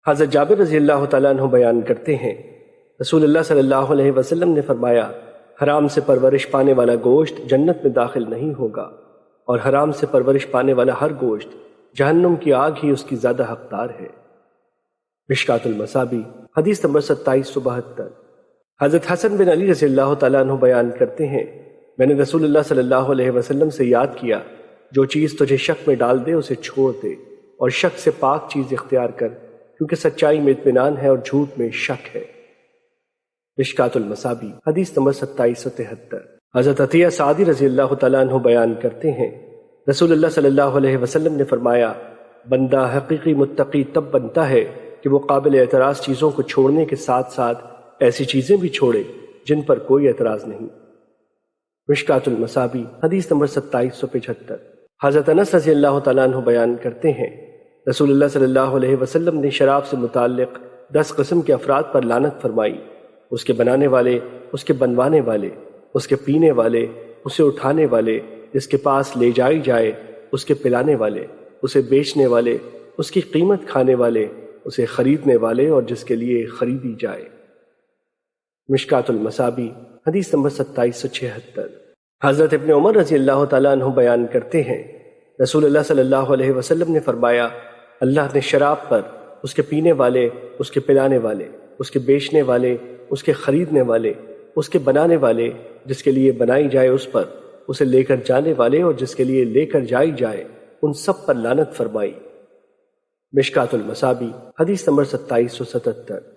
حضرت جابر رضی اللہ تعالیٰ عنہ بیان کرتے ہیں، رسول اللہ صلی اللہ علیہ وسلم نے فرمایا، حرام سے پرورش پانے والا گوشت جنت میں داخل نہیں ہوگا، اور حرام سے پرورش پانے والا ہر گوشت جہنم کی آگ ہی اس کی زیادہ حقدار ہے۔ مشکوٰۃ المصابیح حدیث نمبر 2772۔ حضرت حسن بن علی رضی اللہ تعالیٰ عنہ بیان کرتے ہیں، میں نے رسول اللہ صلی اللہ علیہ وسلم سے یاد کیا، جو چیز تجھے شک میں ڈال دے اسے چھوڑ دے، اور شک سے پاک چیز اختیار کر، کیونکہ سچائی میں اطمینان ہے اور جھوٹ میں شک ہے۔ مشکوٰۃ المصابیح حدیث نمبر 2773۔ حضرت عطیہ سعدی رضی اللہ تعالیٰ عنہ بیان کرتے ہیں، رسول اللہ صلی اللہ علیہ وسلم نے فرمایا، بندہ حقیقی متقی تب بنتا ہے کہ وہ قابل اعتراض چیزوں کو چھوڑنے کے ساتھ ساتھ ایسی چیزیں بھی چھوڑے جن پر کوئی اعتراض نہیں۔ مشکوٰۃ المصابیح حدیث نمبر 2775۔ حضرت انس رضی اللہ تعالیٰ عنہ بیان کرتے ہیں، رسول اللہ صلی اللہ علیہ وسلم نے شراب سے متعلق 10 قسم کے افراد پر لعنت فرمائی، اس کے بنانے والے، اس کے بنوانے والے، اس کے پینے والے، اسے اٹھانے والے، جس کے پاس لے جائی جائے، اس کے پلانے والے، اسے بیچنے والے، اس کی قیمت کھانے والے، اسے خریدنے والے اور جس کے لیے خریدی جائے۔ مشکوٰۃ المصابیح حدیث نمبر 2776۔ حضرت ابن عمر رضی اللہ تعالیٰ عنہ بیان کرتے ہیں، رسول اللہ صلی اللہ علیہ وسلم نے فرمایا، اللہ نے شراب پر، اس کے پینے والے، اس کے پلانے والے، اس کے بیچنے والے، اس کے خریدنے والے، اس کے بنانے والے، جس کے لیے بنائی جائے اس پر، اسے لے کر جانے والے اور جس کے لیے لے کر جائی جائے، ان سب پر لعنت فرمائی۔ مشکوٰۃ المصابیح حدیث نمبر 2777۔